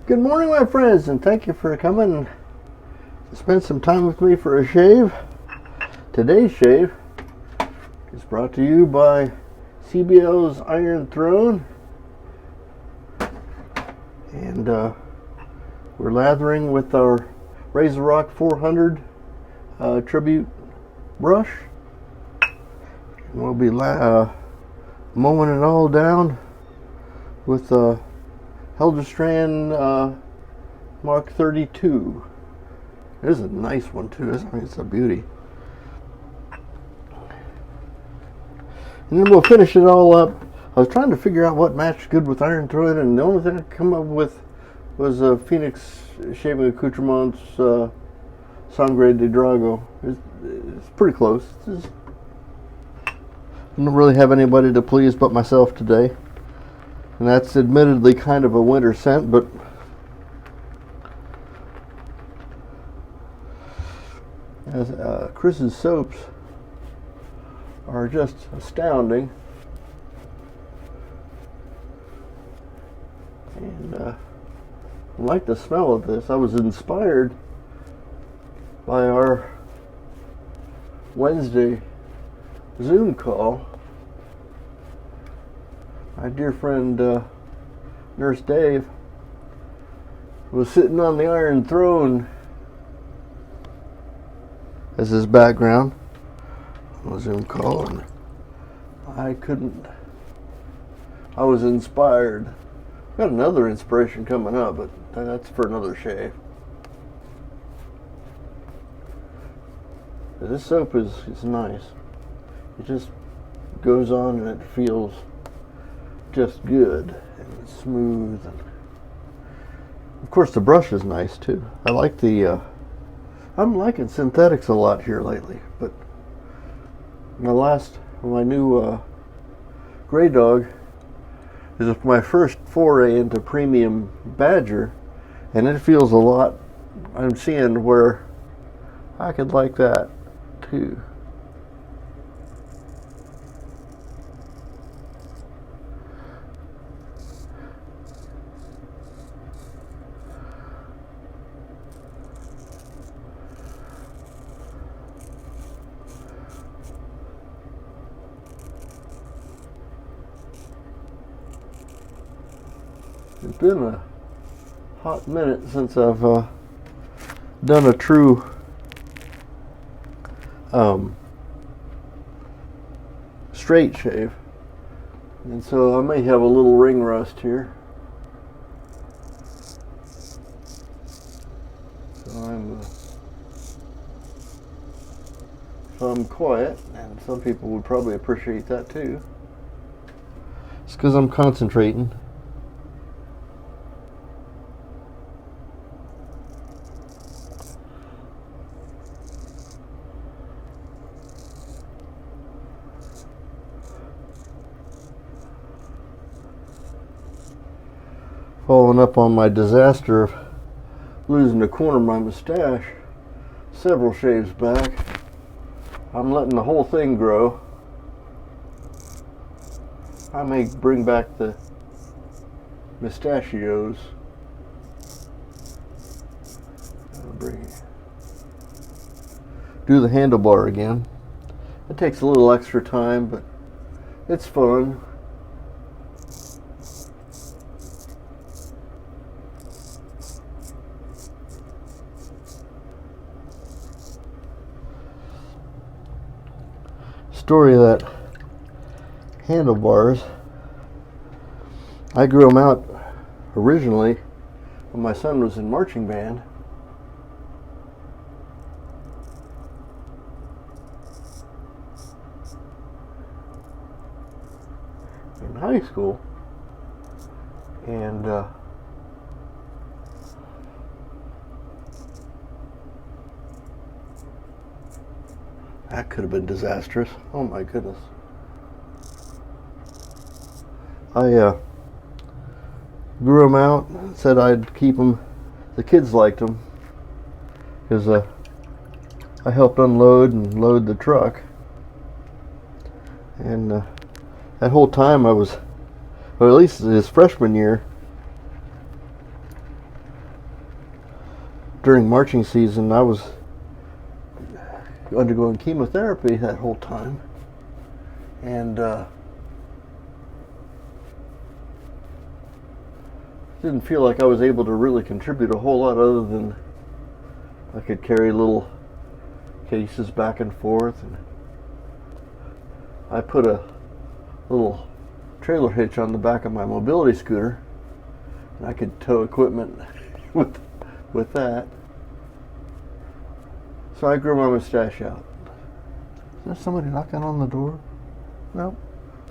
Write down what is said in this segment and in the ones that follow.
Good morning, my friends, and thank you for coming to spend some time with me for a shave. Today's shave is brought to you by CBL's Iron Throne, and we're lathering with our Razor Rock 400 tribute brush, and we'll be mowing it all down with Heljestrand Mark 32. This is a nice one too. It's a beauty. And then we'll finish it all up. I was trying to figure out what matched good with Iron Throne, and the only thing I could come up with was Phoenix Shaving Accoutrements Sangre de Drago. It's pretty close. I don't really have anybody to please but myself today. And that's admittedly kind of a winter scent, but Chris's soaps are just astounding. And I like the smell of this. I was inspired by our Wednesday Zoom call. My dear friend Nurse Dave was sitting on the Iron Throne as his background on a Zoom call, and I was inspired. Got another inspiration coming up, but that's for another shave. This soap is nice. It just goes on and it feels just good and smooth, and of course the brush is nice too. I like I'm liking synthetics a lot here lately, but my new Grey Dog is my first foray into premium Badger, and it feels a lot. I'm seeing where I could like that too. It's been a hot minute since I've done a true straight shave, and so I may have a little ring rust here. So I'm quiet, and some people would probably appreciate that too. It's because I'm concentrating. Following up on my disaster of losing a corner of my mustache several shaves back, I'm letting the whole thing grow. I may bring back the mustachios. Do the handlebar again. It takes a little extra time, but it's fun. Story of that handlebars. I grew them out originally when my son was in marching band. In high school, and that could have been disastrous. Oh my goodness. I grew them out, said I'd keep them. The kids liked them because I helped unload and load the truck. And that whole time I was, or at least his freshman year, during marching season, I was undergoing chemotherapy that whole time, and didn't feel like I was able to really contribute a whole lot other than I could carry little cases back and forth, and I put a little trailer hitch on the back of my mobility scooter, and I could tow equipment with that. So I grew my mustache out. Is there somebody knocking on the door? No?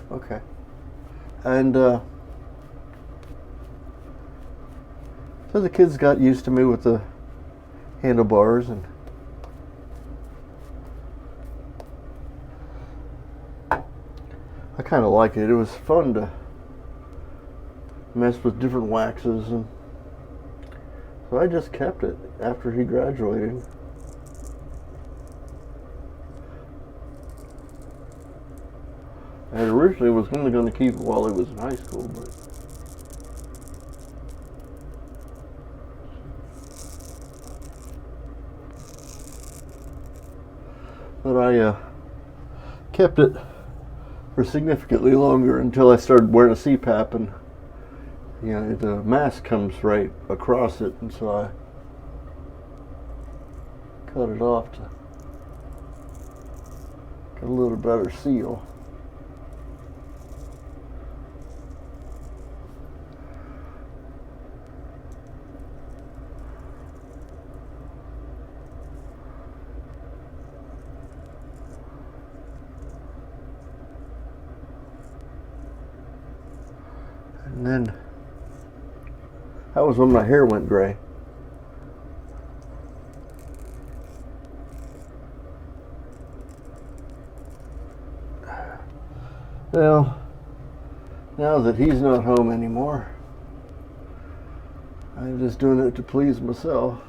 Okay. And so the kids got used to me with the handlebars, and I kind of liked it. It was fun to mess with different waxes, and so I just kept it after he graduated. I originally was only going to keep it while he was in high school, but I kept it for significantly longer until I started wearing a CPAP, and the mask comes right across it, and so I cut it off to get a little better seal. And then that was when my hair went gray. Well, now that he's not home anymore, I'm just doing it to please myself.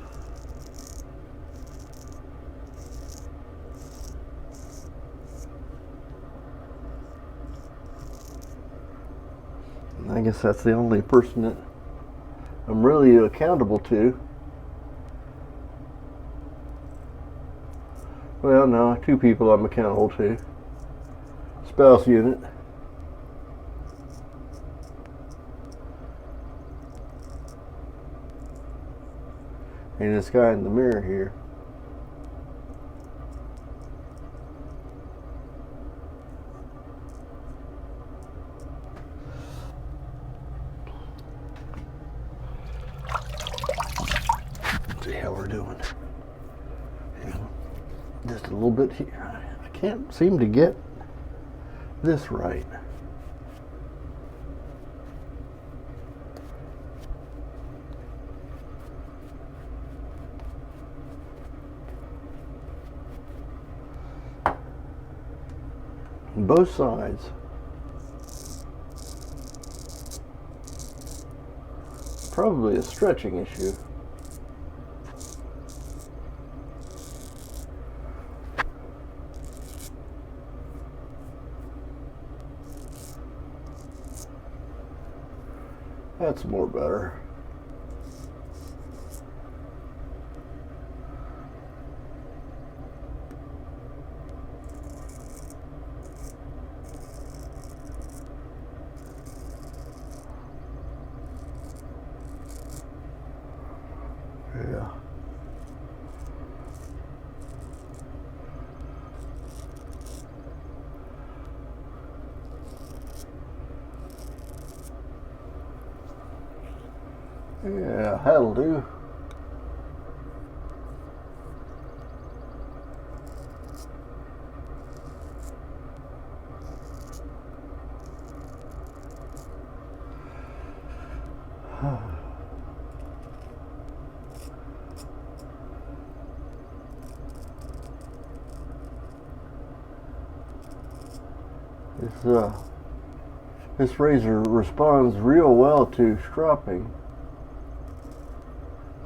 I guess that's the only person that I'm really accountable to. Well, no, two people I'm accountable to. Spouse unit. And this guy in the mirror here. See how we're doing. Just a little bit here. I can't seem to get this right. Both sides. Probably a stretching issue. That's more better. Yeah. Yeah, that'll do. This razor responds real well to stropping.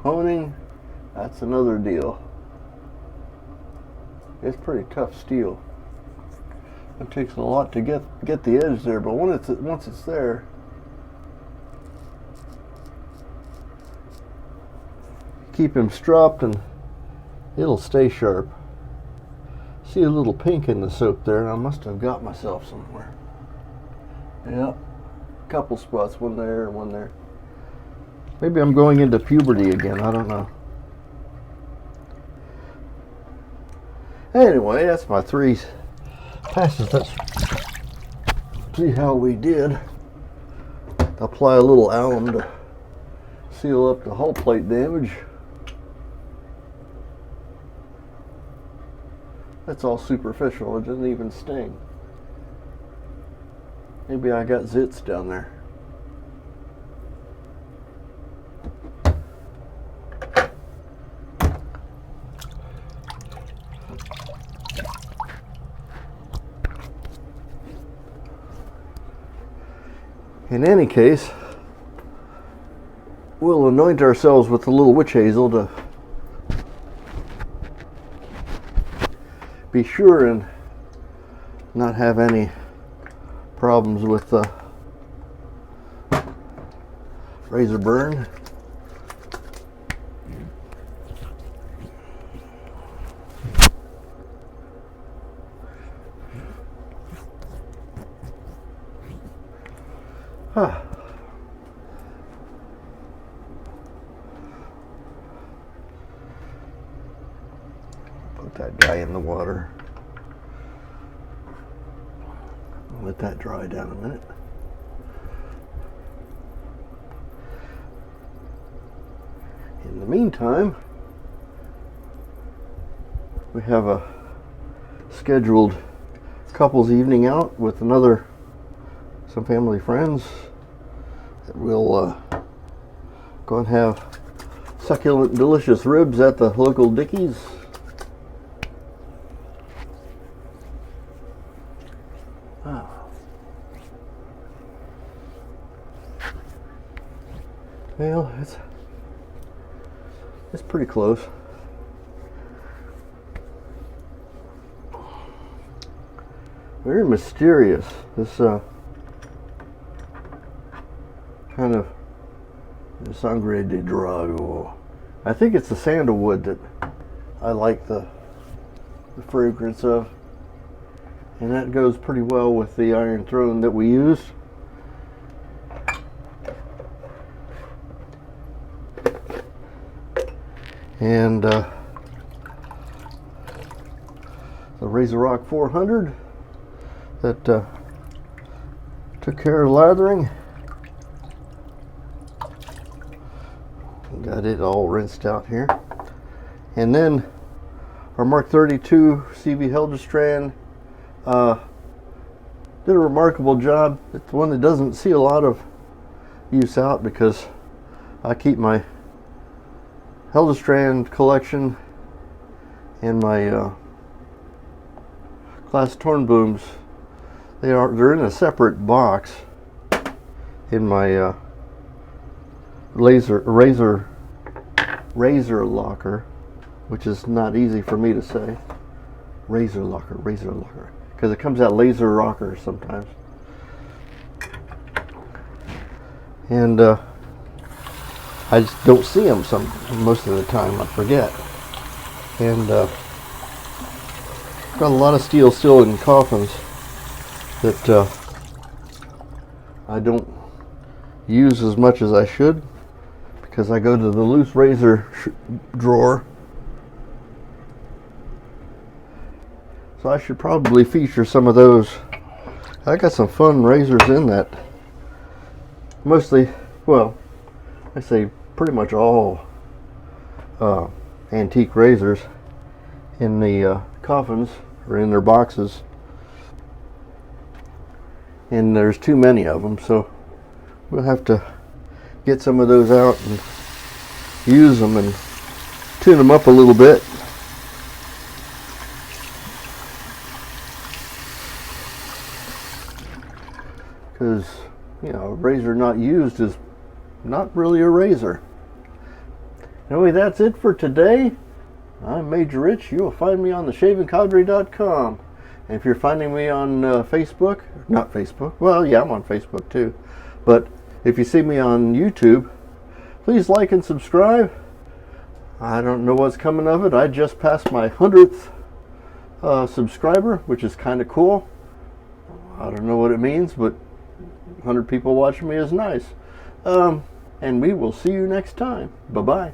Honing, that's another deal. It's pretty tough steel. It takes a lot to get the edge there, but once it's there, you keep him stropped and it'll stay sharp. See a little pink in the soap there, and I must have got myself somewhere. Yeah, a couple spots, one there and one there. Maybe I'm going into puberty again, I don't know. Anyway, that's my 3 passes. Let's see how we did. Apply a little alum to seal up the hull plate damage. That's all superficial, it doesn't even sting. Maybe I got zits down there. In any case, we'll anoint ourselves with a little witch hazel to be sure and not have any problems with razor burn. Put that guy in the water. Let that dry down a minute. In the meantime, we have a scheduled couples evening out with some family friends. We'll go and have succulent, delicious ribs at the local Dickies. Well, it's pretty close. Very mysterious. This kind of sangre de drago. I think it's the sandalwood that I like the fragrance of, and that goes pretty well with the Iron Throne that we use. And the Razor Rock 400 that took care of lathering. Got it all rinsed out here. And then our Mark 32 CB Heljestrand did a remarkable job. It's one that doesn't see a lot of use out because I keep my Heljestrand collection and my glass torn booms. They're in a separate box in my razor locker, which is not easy for me to say. Razor locker, because it comes out laser rocker sometimes. And I just don't see them most of the time. I forget. And got a lot of steel still in coffins that I don't use as much as I should because I go to the loose razor drawer. So I should probably feature some of those. I got some fun razors in that. Mostly, well, I say pretty much all antique razors in the coffins or in their boxes, and there's too many of them, so we'll have to get some of those out and use them and tune them up a little bit. Because, you know, a razor not used is not really a razor. Anyway, that's it for today. I'm Major Rich. You will find me on theshavingcadre.com. And if you're finding me on Facebook, not Facebook, well, yeah, I'm on Facebook too. But if you see me on YouTube, please like and subscribe. I don't know what's coming of it. I just passed my 100th subscriber, which is kind of cool. I don't know what it means, but 100 people watching me is nice. And we will see you next time. Bye-bye.